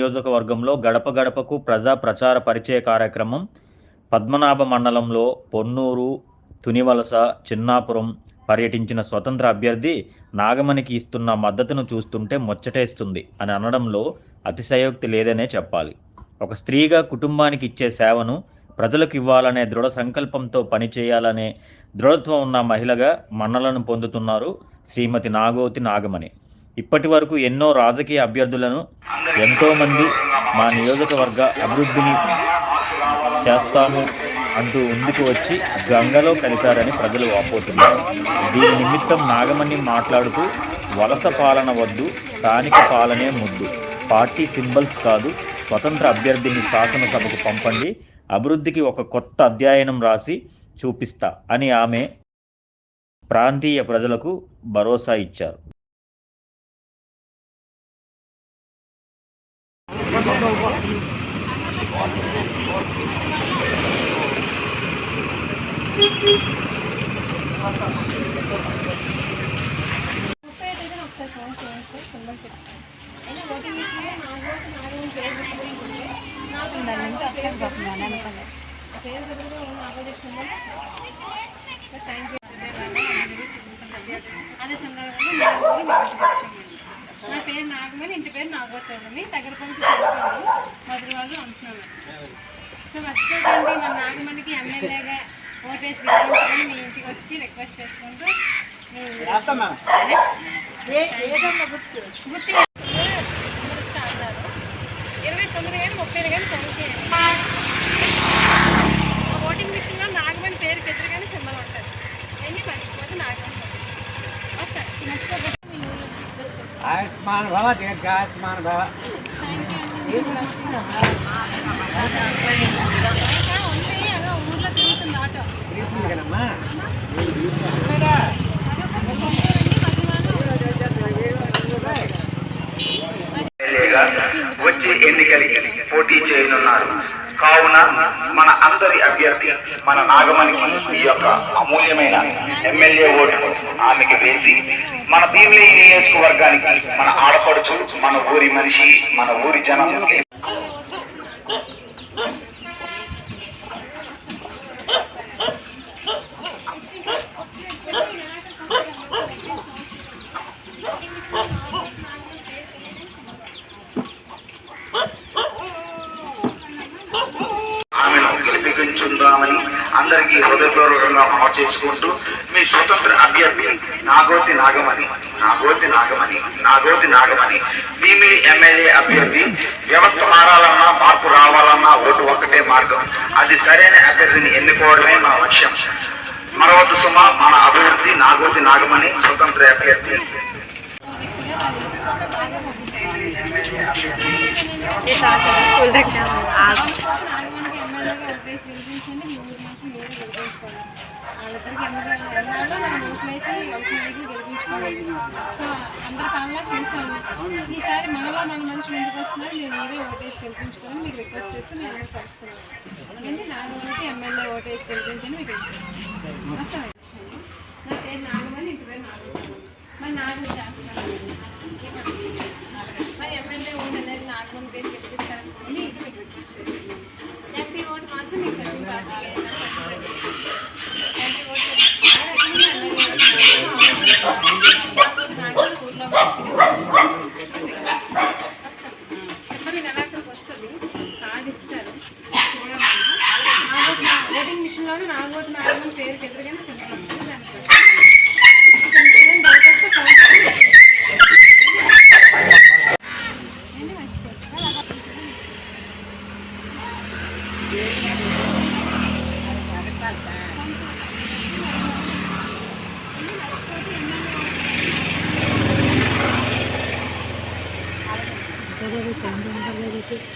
నియోజకవర్గంలో గడప గడపకు ప్రజా ప్రచార పరిచయ కార్యక్రమం పద్మనాభ మండలంలో పొన్నూరు, తునివలస, చిన్నాపురం పర్యటించిన స్వతంత్ర అభ్యర్థి నాగమణికి ఇస్తున్న మద్దతును చూస్తుంటే ముచ్చటేస్తుంది అని అనడంలో అతిశయోక్తి లేదనే చెప్పాలి. ఒక స్త్రీగా కుటుంబానికి ఇచ్చే సేవను ప్రజలకు ఇవ్వాలనే దృఢ సంకల్పంతో పనిచేయాలనే దృఢత్వం ఉన్న మహిళగా మన్నలను పొందుతున్నారు శ్రీమతి నాగోతి నాగమణి. ఇప్పటి వరకు ఎన్నో రాజకీయ అభ్యర్థులను ఎంతోమంది మా నియోజకవర్గ అభివృద్ధిని చేస్తాము అంటూ ముందుకు వచ్చి గంగలో కలిపారని ప్రజలు వాపోతున్నారు. దీని నిమిత్తం నాగమణి మాట్లాడుతూ వలస పాలన వద్దు, స్థానిక పాలనే ముద్దు, పార్టీ సింబల్స్ కాదు, స్వతంత్ర అభ్యర్థిని శాసనసభకు పంపండి, అభివృద్ధికి ఒక కొత్త అధ్యయనం రాసి చూపిస్తా అని ఆమె ప్రాంతీయ ప్రజలకు భరోసా ఇచ్చారు. నా పేరు నాగమణి, ఇంటి పేరు నాగోత్సవమి, తగరపంచి చేస్తారు మొదటి వాళ్ళు అంటున్నాను. సో మర్చిపోకండి, మన నాగమణికి ఎమ్మెల్యేగా ఓటేసి గెలిపించుకొని మీ ఇంటికి వచ్చి రిక్వెస్ట్ చేసుకుంటూ గుర్తు 29 కానీ 30 కానీ ఫోన్ చేయండి. ఓటింగ్ మిషన్లో నాగమణి పేరుకి ఎదురుగానే సింబల్ ఉంటుంది. ఏంటి మర్చిపోతే నాగమణి వస్తాను. మర్చిపోతే आयुष्मान भव दीर्घायुष्मान भव ఊర్లో తిరుగుతుంది ఆటో కదమ్మా. వచ్చే ఎన్నికలకి పోటీ చేయనున్నారు కావున మన అందరి అభ్యర్థి మన నాగమణికి ఈ యొక్క అమూల్యమైన ఎమ్మెల్యే ఓటు ఆమెకి వేసి మన భీమిలి నియోజకవర్గానికి మన ఆడపడుచు, మన ఊరి మనిషి, మన ఊరి జనం గెలిపించుందామని అందరికీ హృదయపూర్వకంగా మనవి చేసుకుంటూ మీ స్వతంత్ర అభ్యర్థి నాగోతి నాగమణి, నాగోతి నాగమణి, నాగోతి నాగమణి, భీమిలి ఎమ్మెల్యే అభ్యర్థి. వ్యవస్థ మారాలన్నా, మార్పు రావాలన్నా ఓటు ఒక్కటే మార్గం. అది సరైన అభ్యర్థిని ఎన్నుకోవడమే మన లక్ష్యం. మరవద్దు సుమ, మన అభివృద్ధి నాగోతి నాగమణి స్వతంత్ర అభ్యర్థి. సో అందరి పనులా చూసాము. ఈసారి మనలో మన మనిషి ముందుకు వస్తున్నారు. నేను మీరే ఓటేసి గెలిపించుకొని మీకు రిక్వెస్ట్ చేస్తూ నేను చేస్తున్నాను. ఎందుకంటే నాగమణికి ఎమ్మెల్యే ఓటేసి గెలిపించండి మీకు వస్తాను. నా పేరు నాగమణి, ఇంటి పేరు నాగమణి. మరి నాగమణి చేస్తున్నాను. మరి ఎమ్మెల్యే ఓటు అనేది నాగమణి పేరు గెలిపిస్తారనుకోండి, ఇది మీకు రిక్వెస్ట్ చేస్తున్నాను. ఎంపీ ఓటు మాత్రం మీకు వచ్చిన పార్టీకి ఎంపీ ఓటు చెప్పండి. నెలాఖరికి వస్తుంది, కార్డు ఇస్తారు చూడమన్నా. ఓటింగ్ మిషన్లోనే నాగోటి నాగమణి పేరుకి ఎదురుగానే సింబల్ వస్తుంది.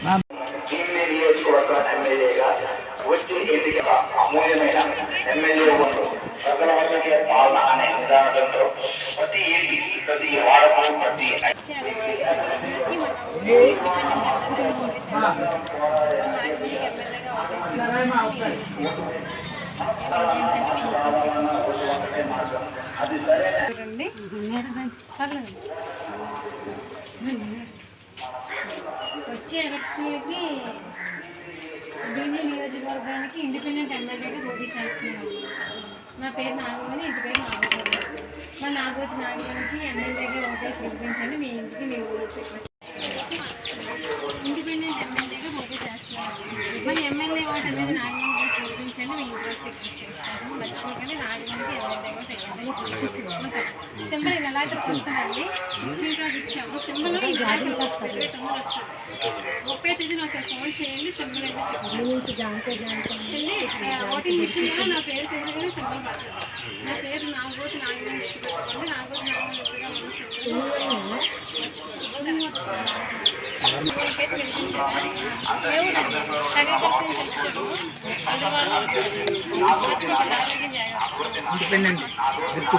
దానికి నియోజకవర్గ ఎమ్మెల్యేగా వచ్చే ఎన్నిక అమూల్యమైన ఎమ్మెల్యే ఓటు ప్రజల వద్దకే పాలన అనే నిదానంతో ప్రతి ఏది, ప్రతి వాడకు, ప్రతి అది సరే వచ్చే ఎలక్షన్లకి భీమిలి నియోజకవర్గానికి ఇండిపెండెంట్ ఎమ్మెల్యేగా పోటీ చేస్తున్నాను. నా పేరు నాగమణి, ఇంటి పేరు నాగోతి. మా నాగోతి నాగమణికి ఎమ్మెల్యేగా ఓటేసి గెలిపించండి. మీ ఇంటికి మీ ఊరికి ఇండిపెండెంట్ ఎమ్మెల్యేగా పోటీ చేస్తున్నాను. మరి ఎమ్మెల్యే ఓటు అనేది నాగమణి చేసి గెలిపించండి. మీ ఇంట్లో రిక్వెస్ట్ చేస్తాను. మర్చిపోకండి, నాగమణికి ఎమ్మెల్యే ఓటు వేయండి. సింబల్ ఇలా వస్తుందండి. స్క్రీన్ కార్డ్ ఇచ్చాము. సింబల్ వస్తుంది. 30 తేదీన ఒకసారి ఫోన్ చేయండి. సింబల్ అయితే చెప్పండి. ఓటింగ్ మిషన్లో నా పేరు తెలియగానే సింబల్ పడుతుంది. నా పేరు నాగోతి నాగమణి పెట్టుకోండి. నాగోతి నాగమణి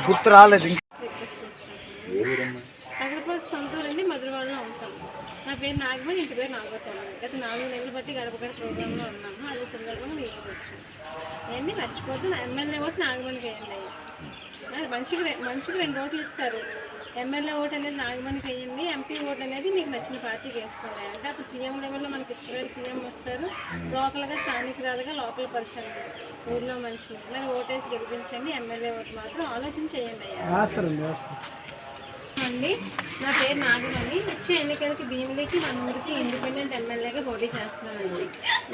గుర్తు రాలేదు. తగరపాటు సొంతూరండి, మధురవాడలో ఉంటాను. నా పేరు నాగమణి, ఇంటి పేరు నాగోతి. గత 4 నెలలు బట్టి గడప ప్రోగ్రాంలో ఉన్నాము. అదే సందర్భంగా మీకు వచ్చాను. అవన్నీ మర్చిపోతే నా ఎమ్మెల్యే ఓటు నాగమణికి వేయండి. మనిషికి 2 ఓట్లు ఇస్తారు. ఎమ్మెల్యే ఓటు అనేది నాగమణికి వేయండి. ఎంపీ ఓటు అనేది మీకు నచ్చిన పార్టీకి వేసుకోండి. అంటే అప్పుడు సీఎం లెవెల్లో మనకి ఇష్టమైన సీఎం వస్తారు. లోకల్గా స్థానికురాలుగా లోకల్ పర్సన్ ఊళ్ళో మనుషులు మరి ఓటేసి గెలిపించండి. ఎమ్మెల్యే ఓటు మాత్రం ఆలోచన చేయండి అయ్యా. అండి, నా పేరు నాగమణి. వచ్చే ఎన్నికలకి భీమిలికి మన ఊరికి ఇండిపెండెంట్ ఎమ్మెల్యేగా పోటీ చేస్తున్నానండి.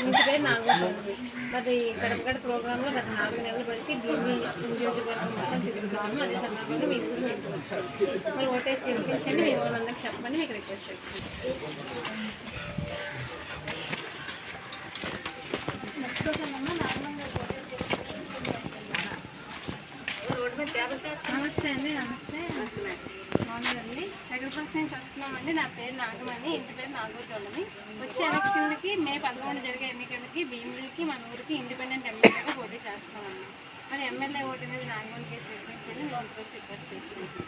ఇంటి పేరు నాగమణి. మరి గడపగడ ప్రోగ్రాంలో గత 4 నెలలు బట్టి భీమిలి నియోజకవర్గం మొత్తం తిరుగుతున్నాము. అదే సందర్భంగా మీ ఊరికి మీకు వచ్చాము. మరి ఓటేసి గెలిపించండి. మీ వాళ్ళందరికీ చెప్పండి. మీకు రిక్వెస్ట్ చేస్తున్నాను. నమస్తే అండి. నమస్తే బాగున్నారండి. హైదరాబాద్ నుంచి వస్తున్నామండి. నా పేరు నాగమణి, ఇంటి పేరు నాగోతి. వచ్చే ఎలక్షన్లకి మే 11 జరిగే ఎన్నికలకి భీమిలికి మన ఊరికి ఇండిపెండెంట్ ఎమ్మెల్యేగా పోటీ చేస్తామండి. మరి ఎమ్మెల్యే ఓటు అనేది నాగమణి కేసు రిక్వెస్ట్ రిక్వెస్ట్ చేస్తున్నాను.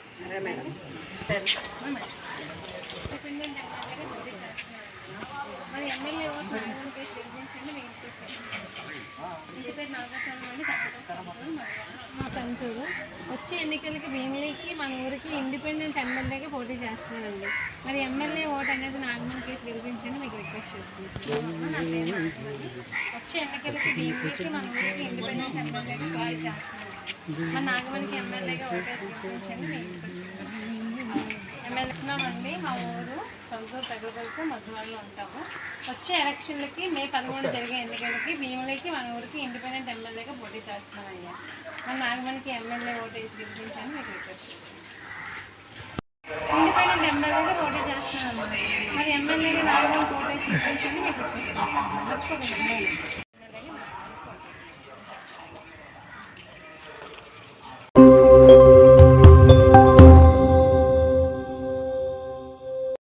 ఇండిపెండెంట్ ఎమ్మెల్యేగా పోటీ చేస్తున్నాను. మరి ఎమ్మెల్యే ఓటు నాగమణి కేసు గెలిపించండి. మీ ఇంటి పేరు నాగోతి అండి. మా సొంతూరు. వచ్చే ఎన్నికలకి భీమిలికి మన ఊరికి ఇండిపెండెంట్ ఎమ్మెల్యేగా పోటీ చేస్తున్నానండి. మరి ఎమ్మెల్యే ఓటు అనేది నాగమణి కేసు గెలిపించండి. మీకు రిక్వెస్ట్ చేసుకుంటున్నాను. నా పేరు నాగమణి. వచ్చే ఎన్నికలకి భీమిలికి మన ఊరికి ఇండిపెండెంట్ ఎమ్మెల్యేగా పోటీ చేస్తున్నాను. మరి నాగమణికి ఎమ్మెల్యేగా ఓటు గెలిపించండి. మీ ఇంటికి ఎమ్మెల్యేనామండి. మా ఊరు సొంతూరు తగలపల్లితో మధువాడలో ఉంటాము. వచ్చే ఎలక్షన్లకి మే 11 జరిగే ఎన్నికలకి భీమిలికి మన ఊరికి ఇండిపెండెంట్ ఎమ్మెల్యేగా పోటీ చేస్తున్నాం అయ్యా. మరి నాగమణికి ఎమ్మెల్యే ఓటు వేసి గెలిపించండి. మీకు రిక్వెస్ట్ చేస్తున్నాను. ఇండిపెండెంట్ ఎమ్మెల్యేగా పోటీ చేస్తున్నాను. మరి ఎమ్మెల్యేగా నాగమణికి ఓటు వేసి గెలిపించండి. మీకు రిక్వెస్ట్ చేస్తున్నాను.